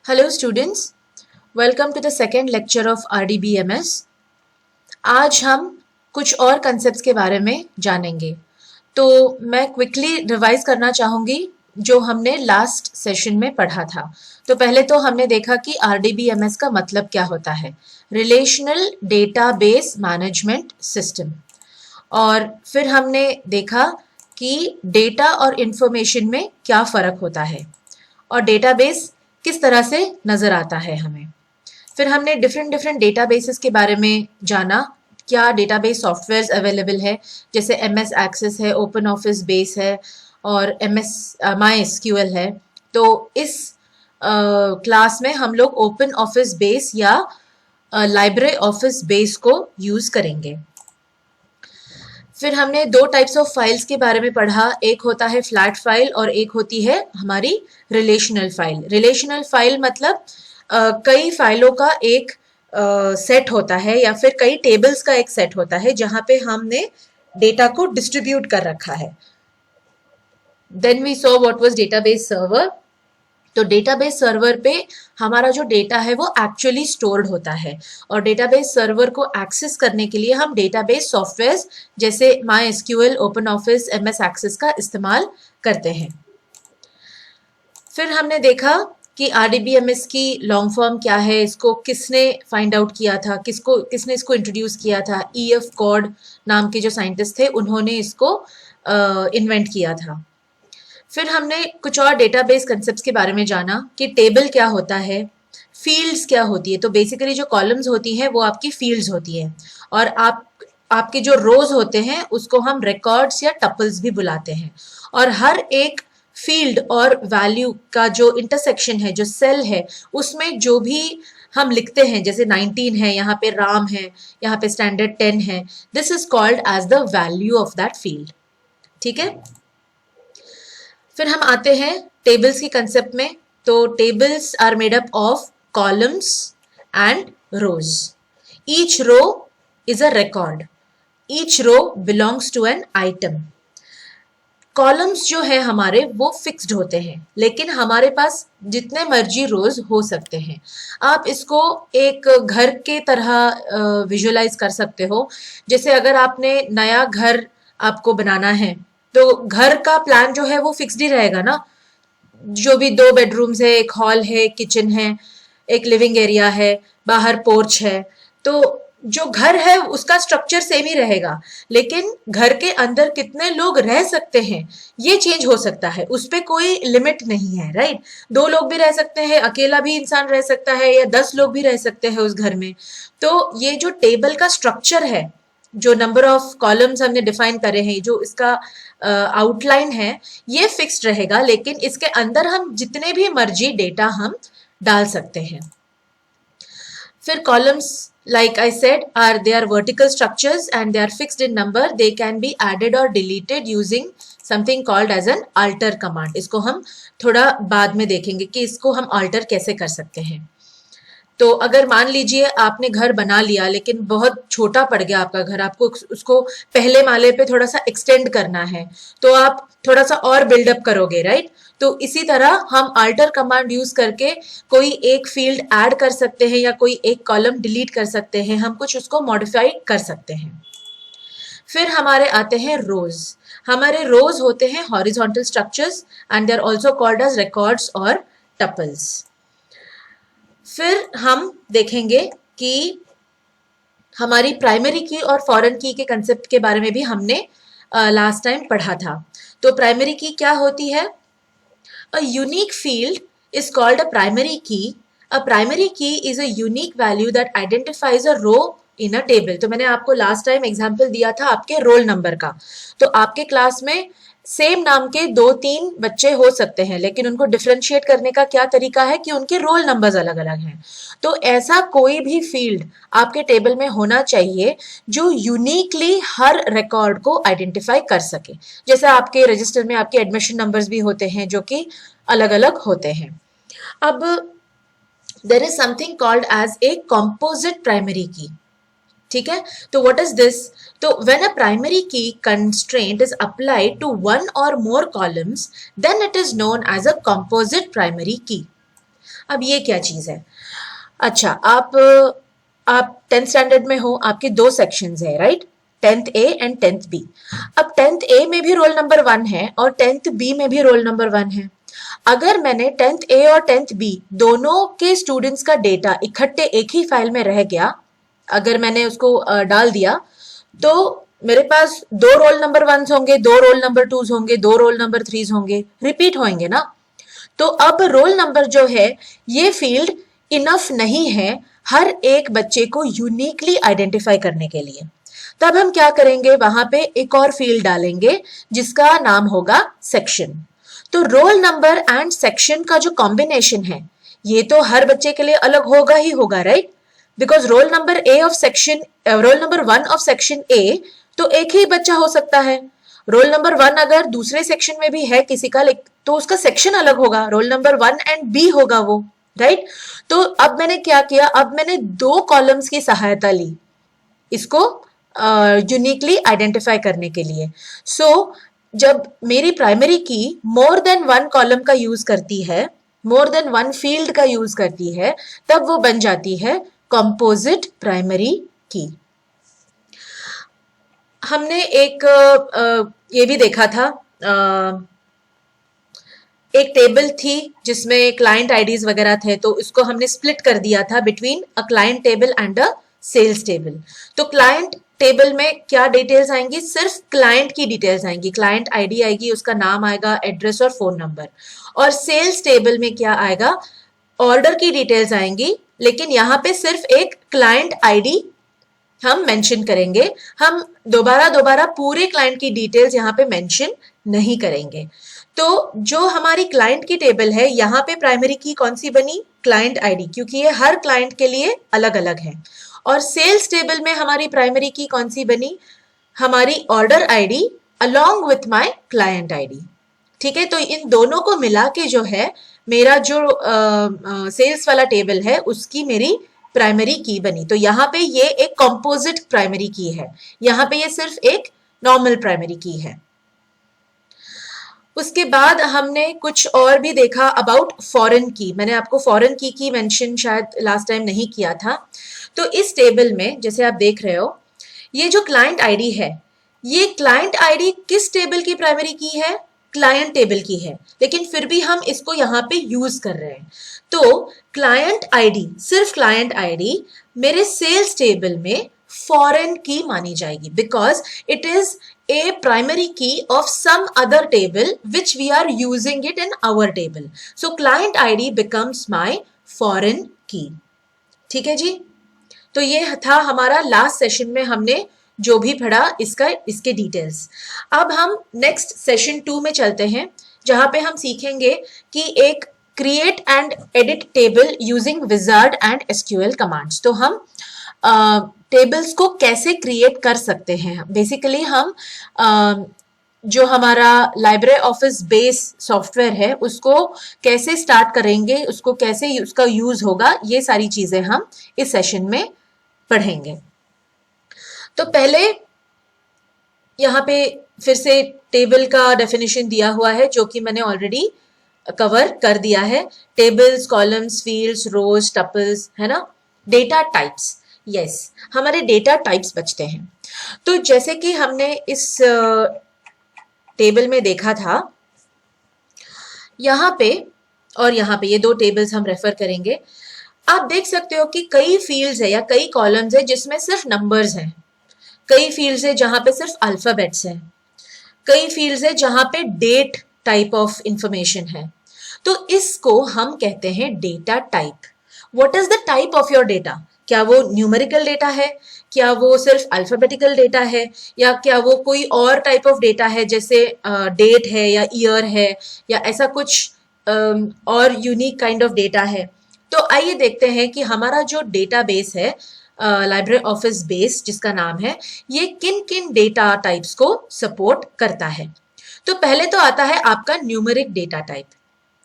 Hello students, welcome to the second lecture of RDBMS. आज हम कुछ और concepts के बारे में जानेंगे। तो मैं quickly revise करना चाहूँगी जो हमने last session में पढ़ा था। तो पहले तो हमने देखा कि RDBMS का मतलब क्या होता है, Relational Database Management System। और फिर हमने देखा कि डेटा और इंफॉर्मेशन में क्या फ़र्क होता है और डेटाबेस किस तरह से नज़र आता है हमें। फिर हमने डिफरेंट डेटाबेसेस के बारे में जाना, क्या डेटाबेस सॉफ्टवेयर्स अवेलेबल है, जैसे MS एक्सेस है, ओपन ऑफिस बेस है और MySQL है। तो इस क्लास में हम लोग ओपन ऑफिस बेस या लाइब्रेरी ऑफिस बेस को यूज़ करेंगे। फिर हमने दो टाइप्स ऑफ फाइल्स के बारे में पढ़ा, एक होता है फ्लैट फाइल और एक होती है हमारी रिलेशनल फाइल। रिलेशनल फाइल मतलब कई फाइलों का एक सेट होता है या फिर कई टेबल्स का एक सेट होता है जहां पे हमने डेटा को डिस्ट्रीब्यूट कर रखा है। Then we saw what was database server. तो डेटाबेस सर्वर पे हमारा जो डेटा है वो एक्चुअली स्टोर्ड होता है और डेटाबेस सर्वर को एक्सेस करने के लिए हम डेटाबेस सॉफ्टवेयर्स जैसे MySQL, OpenOffice, MS Access का इस्तेमाल करते हैं। फिर हमने देखा कि RDBMS की लॉन्ग फॉर्म क्या है, इसको किसने फाइंड आउट किया था, किसने इसको इंट्रोड्यूस किया था। EF कॉर्ड नाम के जो साइंटिस्ट थे उन्होंने इसको इन्वेंट किया था। फिर हमने कुछ और डेटाबेस कंसेप्ट्स के बारे में जाना कि टेबल क्या होता है, फील्ड्स क्या होती है। तो बेसिकली जो कॉलम्स होती हैं वो आपकी फील्ड्स होती हैं और आपके जो रोज होते हैं उसको हम रिकॉर्ड्स या टपल्स भी बुलाते हैं। और हर एक फील्ड और वैल्यू का जो इंटरसेक्शन है, जो सेल है, उसमें जो भी हम लिखते हैं, जैसे 19 है, यहाँ पे राम है, यहाँ पे स्टैंडर्ड 10 है, this is called as the value of that field. ठीक है। फिर हम आते हैं टेबल्स की कंसेप्ट में। तो tables are made up of columns and rows. Each row is a record, each row belongs to an item. Columns जो है हमारे वो फिक्स्ड होते हैं, लेकिन हमारे पास जितने मर्जी रोज हो सकते हैं। आप इसको एक घर के तरह विजुअलाइज कर सकते हो। जैसे अगर आपने नया घर आपको बनाना है तो घर का प्लान जो है वो फिक्स्ड ही रहेगा ना। जो भी 2 बेडरूम्स है, एक हॉल है, किचन है, एक लिविंग एरिया है, बाहर पोर्च है, तो जो घर है उसका स्ट्रक्चर सेम ही रहेगा, लेकिन घर के अंदर कितने लोग रह सकते हैं ये चेंज हो सकता है, उस पर कोई लिमिट नहीं है। राइट, 2 लोग भी रह सकते हैं, अकेला भी इंसान रह सकता है, या 10 लोग भी रह सकते हैं उस घर में। तो ये जो टेबल का स्ट्रक्चर है, जो नंबर ऑफ कॉलम्स हमने डिफाइन करे हैं, जो इसका आउटलाइन है, ये फिक्स्ड रहेगा, लेकिन इसके अंदर हम जितने भी मर्जी डेटा हम डाल सकते हैं। फिर columns, like I said, they are vertical structures and they are fixed in number. They can be added or deleted using something called as an alter command. इसको हम थोड़ा बाद में देखेंगे कि इसको हम alter कैसे कर सकते हैं। तो अगर मान लीजिए आपने घर बना लिया लेकिन बहुत छोटा पड़ गया आपका घर, आपको उसको पहले माले पे थोड़ा सा एक्सटेंड करना है, तो आप थोड़ा सा और बिल्डअप करोगे। राइट, तो इसी तरह हम अल्टर कमांड यूज करके कोई एक फील्ड ऐड कर सकते हैं या कोई एक कॉलम डिलीट कर सकते हैं, हम कुछ उसको मॉडिफाई कर सकते हैं। फिर हमारे आते हैं रोज। हमारे रोज होते हैं horizontal structures and they are also called as records और टपल्स। फिर हम देखेंगे कि हमारी प्राइमरी की और फॉरेन की के कंसेप्ट के बारे में भी हमने लास्ट टाइम पढ़ा था। तो प्राइमरी की क्या होती है? A unique field is called a primary key. A primary key is a unique value that identifies a row in a table. तो मैंने आपको लास्ट टाइम एग्जांपल दिया था आपके रोल नंबर का। तो आपके क्लास में सेम नाम के 2-3 बच्चे हो सकते हैं, लेकिन उनको डिफरेंशिएट करने का क्या तरीका है कि उनके रोल नंबर्स अलग अलग हैं। तो ऐसा कोई भी फील्ड आपके टेबल में होना चाहिए जो यूनिकली हर रिकॉर्ड को आइडेंटिफाई कर सके। जैसे आपके रजिस्टर में आपके एडमिशन नंबर्स भी होते हैं जो कि अलग अलग होते हैं। अब there is something called as a composite primary key. ठीक है, तो व्हाट इज दिस? तो when a primary key constraint is applied to one or more columns, then it is known as a composite primary key. अब ये क्या चीज है? अच्छा, आप 10th स्टैंडर्ड में हो, आपके दो सेक्शंस है, right? 10th A and 10th B. अब 10th ए में भी रोल नंबर 1 है और 10th बी में भी रोल नंबर 1 है। अगर मैंने 10th ए और 10th बी दोनों के स्टूडेंट्स का डेटा इकट्ठे एक ही फाइल में रह गया, अगर मैंने उसको डाल दिया, तो मेरे पास दो रोल नंबर 1 होंगे, दो रोल नंबर 2 होंगे, दो रोल नंबर 3 होंगे, रिपीट होंगे ना। तो अब रोल नंबर जो है, ये फील्ड इनफ नहीं है हर एक बच्चे को यूनिकली आइडेंटिफाई करने के लिए। तब हम क्या करेंगे, वहां पे एक और फील्ड डालेंगे जिसका नाम होगा सेक्शन। तो रोल नंबर एंड सेक्शन का जो कॉम्बिनेशन है, ये तो हर बच्चे के लिए अलग होगा ही होगा, right? Because roll number A of section, roll number 1 of section A तो एक ही बच्चा हो सकता है। रोल नंबर 1 अगर दूसरे सेक्शन में भी है किसी का, तो उसका सेक्शन अलग होगा, रोल नंबर 1 एंड बी होगा वो, राइट? तो अब मैंने क्या किया, अब मैंने दो कॉलम्स की सहायता ली इसको यूनिकली आइडेंटिफाई करने के लिए। सो जब मेरी प्राइमरी की मोर देन 1 कॉलम का यूज करती है, मोर देन 1 फील्ड का यूज करती है, तब वो बन जाती है कंपोजिट प्राइमरी की। हमने एक ये भी देखा था, एक टेबल थी जिसमें क्लाइंट आईडीज वगैरह थे, तो इसको हमने स्प्लिट कर दिया था between a client table and a sales table. तो क्लाइंट टेबल में क्या डिटेल्स आएंगी, सिर्फ क्लाइंट की डिटेल्स आएंगी, क्लाइंट आईडी आएगी, उसका नाम आएगा, एड्रेस और फोन नंबर। और सेल्स टेबल में क्या आएगा, ऑर्डर की डिटेल्स आएंगी, लेकिन यहाँ पे सिर्फ एक क्लाइंट आईडी हम मेंशन करेंगे। हम दोबारा दोबारा पूरे क्लाइंट की डिटेल्स यहाँ पे मेंशन नहीं करेंगे। तो जो हमारी क्लाइंट की टेबल है, यहाँ पे प्राइमरी की कौन सी बनी, क्लाइंट आईडी, क्योंकि ये हर क्लाइंट के लिए अलग अलग है। और सेल्स टेबल में हमारी प्राइमरी की कौन सी बनी, हमारी order ID along with my client ID. ठीक है, तो इन दोनों को मिला के जो है मेरा जो सेल्स वाला टेबल है, उसकी मेरी प्राइमरी की बनी। तो यहाँ पे ये एक कंपोजिट प्राइमरी की है, यहाँ पे ये सिर्फ एक नॉर्मल प्राइमरी की है। उसके बाद हमने कुछ और भी देखा अबाउट फॉरेन की। मैंने आपको फॉरेन की मेंशन शायद लास्ट टाइम नहीं किया था। तो इस टेबल में जैसे आप देख रहे हो, ये जो क्लाइंट आईडी है, ये क्लाइंट आईडी किस टेबल की प्राइमरी की है, क्लाइंट टेबल की है, लेकिन फिर भी हम इसको यहाँ पे यूज कर रहे हैं। तो क्लाइंट आईडी, सिर्फ क्लाइंट आईडी मेरे सेल्स टेबल में फॉरेन की मानी जाएगी, because it is a primary key of some other table which we are using it in our table. So client ID becomes my foreign key. ठीक है जी? तो ये था हमारा लास्ट सेशन में हमने जो भी पढ़ा इसके डिटेल्स। अब हम नेक्स्ट सेशन 2 में चलते हैं, जहां पे हम सीखेंगे कि एक create and edit table using wizard and SQL commands. तो हम टेबल्स को कैसे क्रिएट कर सकते हैं। बेसिकली हम जो हमारा लाइब्रेरी ऑफिस बेस सॉफ्टवेयर है, उसको कैसे स्टार्ट करेंगे, उसको कैसे उसका यूज होगा, ये सारी चीजें हम इस सेशन में पढ़ेंगे। तो पहले यहाँ पे फिर से टेबल का डेफिनेशन दिया हुआ है, जो कि मैंने ऑलरेडी कवर कर दिया है। टेबल्स, कॉलम्स, फील्ड्स, रोज, टपल्स, है ना। डेटा टाइप्स, यस, हमारे डेटा टाइप्स बचते हैं। तो जैसे कि हमने इस टेबल में देखा था, यहाँ पे और यहाँ पे ये दो टेबल्स हम रेफर करेंगे। आप देख सकते हो कि कई फील्ड्स है या कई कॉलम्स है जिसमें सिर्फ नंबर्स हैं, कई फील्ड्स है जहां पे सिर्फ अल्फाबेट्स हैं, कई फील्ड्स है जहां पे डेट टाइप ऑफ इंफॉर्मेशन है। तो इसको हम कहते हैं data type. What is the type of your data? क्या वो न्यूमेरिकल डेटा है, क्या वो सिर्फ अल्फाबेटिकल डेटा है, या क्या वो कोई और टाइप ऑफ डेटा है, जैसे डेट है या ईयर है या ऐसा कुछ और यूनिक काइंड ऑफ डेटा है। तो आइए देखते हैं कि हमारा जो डेटा बेस है, लाइब्रेरी ऑफिस बेस जिसका नाम है, ये किन किन डेटा टाइप्स को सपोर्ट करता है। तो पहले तो आता है आपका न्यूमेरिक डेटा टाइप।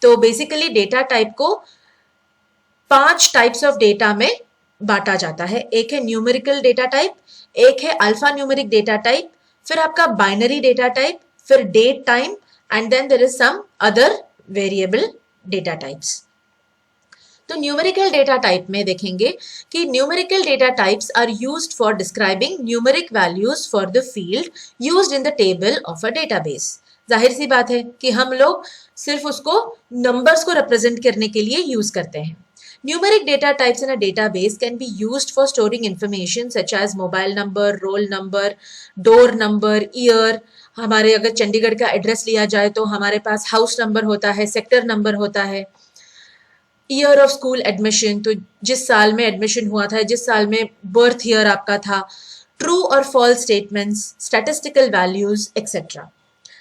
तो बेसिकली डेटा टाइप को 5 टाइप्स ऑफ डेटा में बांटा जाता है। एक है न्यूमेरिकल डेटा टाइप, एक है अल्फा न्यूमेरिक डेटा टाइप, फिर आपका बाइनरी डेटा टाइप, फिर date time, and then there is some other variable data types. तो न्यूमेरिकल डेटा टाइप में देखेंगे कि numerical data types are used for describing numeric values for the field used in the table of a database. जाहिर सी बात है कि हम लोग सिर्फ उसको नंबर्स को रिप्रेजेंट करने के लिए यूज करते हैं। Numeric data types in a database can be used for storing information such as mobile number, roll number, door number, year। हमारे अगर चंडीगढ़ का एड्रेस लिया जाए तो हमारे पास हाउस नंबर होता है, सेक्टर नंबर होता है, ईयर ऑफ स्कूल एडमिशन, तो जिस साल में एडमिशन हुआ था, जिस साल में बर्थ ईयर आपका था, ट्रू और false statements, statistical values etcetera.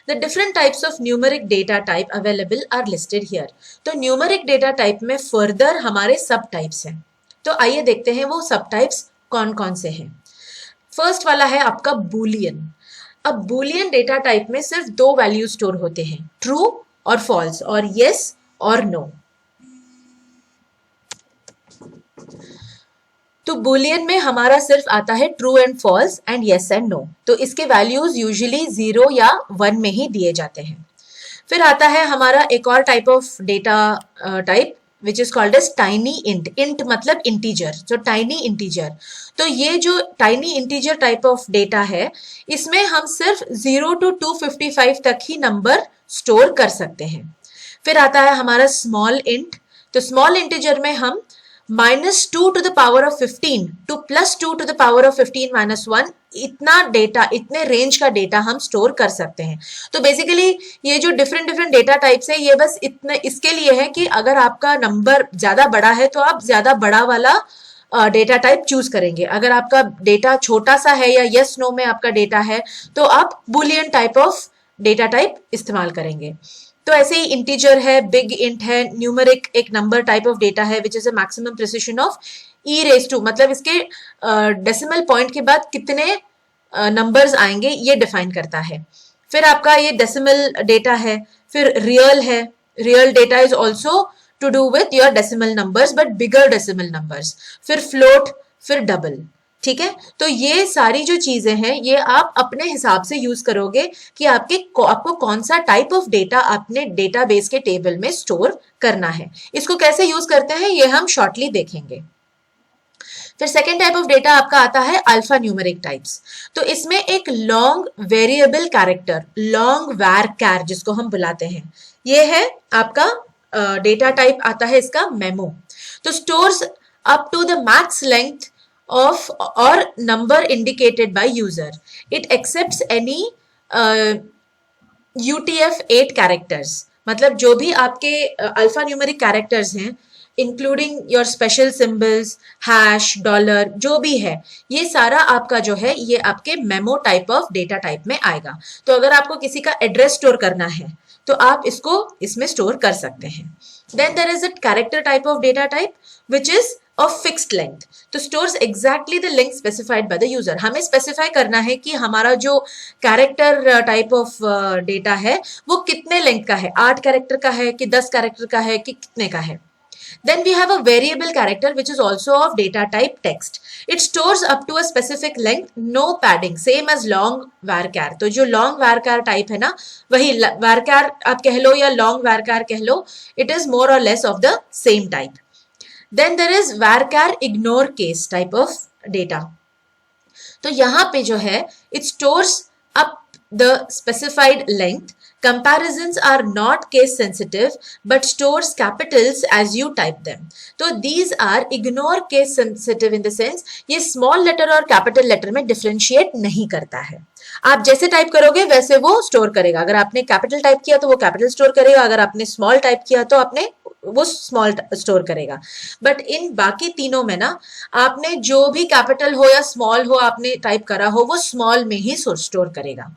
The different types of numeric data type available are listed here। तो numeric data type में further हमारे सब types हैं। तो आइए देखते हैं वो सब types कौन कौन से हैं। फर्स्ट वाला है आपका boolean। अब boolean data type में सिर्फ दो वैल्यू स्टोर होते हैं, true और false, और yes और no। तो बुलियन में हमारा सिर्फ आता है true and false and yes and no. तो इसके वैल्यूज यूजुअली 0 या 1 में ही दिए जाते हैं। फिर आता है हमारा एक और type of data type which is called as tiny int. Int मतलब इंटीजर, तो टाइनी इंटीजर। तो ये जो tiny integer type of data है, इसमें हम सिर्फ 0 to 255 तक ही नंबर स्टोर कर सकते हैं। फिर आता है हमारा स्मॉल इंट। तो स्मॉल इंटीजर में हम -2 to the power of 15 to +2 to the power of 15 -1 इतना डेटा, इतने रेंज का डेटा हम स्टोर कर सकते हैं। तो बेसिकली ये जो डिफरेंट डिफरेंट डेटा टाइप्स है, ये बस इतने इसके लिए है कि अगर आपका नंबर ज्यादा बड़ा है तो आप ज्यादा बड़ा वाला डेटा टाइप चूज करेंगे। अगर आपका डेटा छोटा सा है या यस नो में आपका डेटा है तो आप Boolean type of data type इस्तेमाल करेंगे। तो ऐसे ही इंटीजर है, बिग इंट है, न्यूमेरिक एक नंबर टाइप ऑफ डेटा है which is a maximum precision of e⁻², मतलब इसके डेसिमल पॉइंट के बाद कितने नंबर्स आएंगे ये डिफाइन करता है। फिर आपका ये डेसिमल डेटा है। फिर रियल है, real data is also to do with your decimal numbers but bigger decimal numbers. फिर फ्लोट, फिर डबल। ठीक है, तो ये सारी जो चीजें हैं ये आप अपने हिसाब से यूज करोगे कि आपको कौन सा टाइप ऑफ डेटा अपने डेटाबेस के टेबल में स्टोर करना है। इसको कैसे यूज करते हैं ये हम शॉर्टली देखेंगे। फिर सेकेंड टाइप ऑफ डेटा आपका आता है अल्फा न्यूमेरिक टाइप्स। तो इसमें एक long variable character, long var जिसको हम बुलाते हैं, ये है आपका डेटा टाइप आता है इसका मेमो। तो stores up to the max length of or number indicated by user. It accepts any UTF-8 characters। मतलब जो भी आपके अल्फा न्यूमेरिक कैरेक्टर्स हैं, including your special symbols, hash, dollar, जो भी है, ये सारा आपका जो है ये आपके memo type of data type में आएगा। तो अगर आपको किसी का एड्रेस स्टोर करना है तो आप इसको इसमें स्टोर कर सकते हैं। Then there is a character type of data type which is of fixed length। तो stores exactly the length specified by the user। हमें specify करना है कि हमारा जो कैरेक्टर टाइप ऑफ डेटा है वो कितने लेंथ का है, 8 कैरेक्टर का है कि 10 कैरेक्टर का है कि कितने का है। Then we have a variable character which is also of data type text। It stores up to a specific length, no padding, same as long varchar। तो जो long varchar type है ना, वही varchar आप कह लो या long varchar कह लो, it is more or less of the same type। Then there is varchar ignore case type of data। तो यहाँ पे जो है it stores up the specified length। Comparisons are not case sensitive but stores capitals as you type them। तो these are ignore case sensitive in the sense ये small letter और capital letter में differentiate नहीं करता है। आप जैसे type करोगे वैसे वो स्टोर करेगा। अगर आपने कैपिटल टाइप किया तो वो कैपिटल स्टोर करेगा, अगर आपने स्मॉल टाइप किया तो आपने वो स्मॉल स्टोर करेगा। बट इन बाकी तीनों में ना आपने जो भी कैपिटल हो या स्मॉल हो आपने टाइप करा हो वो स्मॉल में ही स्टोर करेगा।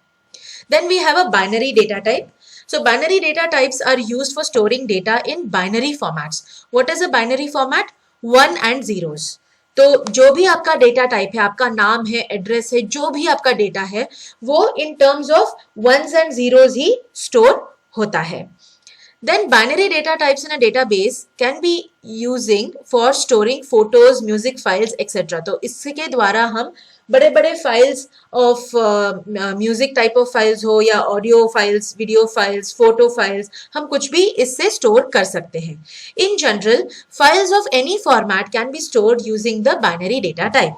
Then we have a binary data type. So binary data types are used for storing data in binary formats। What is a binary format? 1 and zeros। तो जो भी आपका डेटा टाइप है, आपका नाम है, एड्रेस है, जो भी आपका डेटा है वो in terms of 1s and zeros he store होता है। Then binary data types in a database can be using for storing photos, music files, etc। तो इसके द्वारा हम बड़े बड़े files of music type of files हो या audio files, video files, photo files, हम कुछ भी इससे स्टोर कर सकते हैं. In general, files of any format can be stored using the binary data type.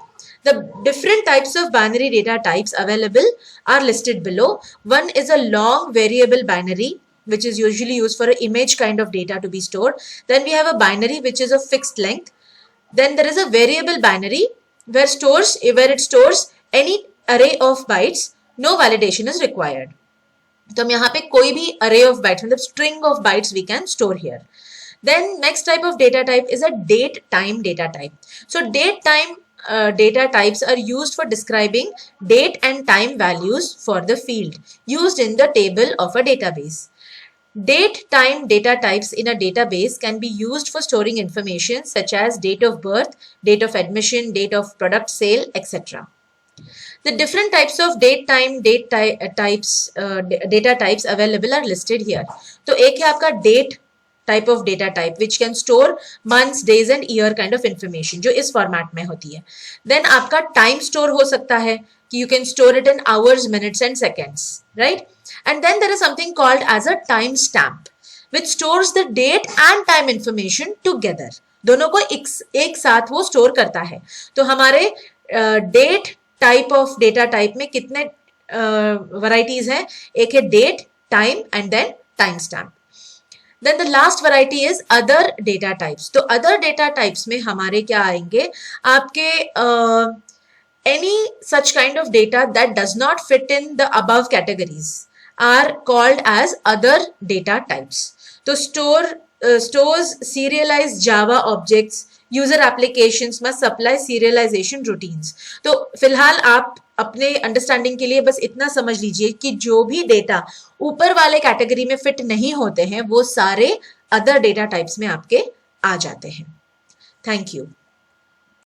The different types of binary data types available are listed below. One is a long variable binary, which is usually used for an image kind of data to be stored. Then we have a binary which is of fixed length. Then there is a variable binary where it stores any array of bytes. No validation is required. तो हम यहाँ पे कोई भी array of bytes मतलब string of bytes we can store here. Then next type of data type is a date time data type. So date time data types are used for describing date and time values for the field used in the table of a database. Date time data types in a database can be used for storing information such as date of birth, date of admission, date of product sale, etc. The different types of data types available are listed here. तो एक है आपका date type of data type which can store months, days and year kind of information जो इस format में होती है. Then आपका time store हो सकता है कि you can store it in hours, minutes and seconds, right? And then there is something called as a timestamp which stores the date and time information together. दोनों को एक साथ वो store करता है. तो हमारे date type of data type में कितने varieties हैं? एक है date, time and then timestamp. Then the last variety is other data types. तो other data types में हमारे क्या आएंगे? आपके any such kind of data that does not fit in the above categories are called as other data types. तो stores serialized Java objects, user applications must supply serialization routines. तो फिलहाल आप अपने अंडरस्टैंडिंग के लिए बस इतना समझ लीजिए कि जो भी डेटा ऊपर वाले कैटेगरी में फिट नहीं होते हैं वो सारे अदर डेटा टाइप्स में आपके आ जाते हैं. Thank you.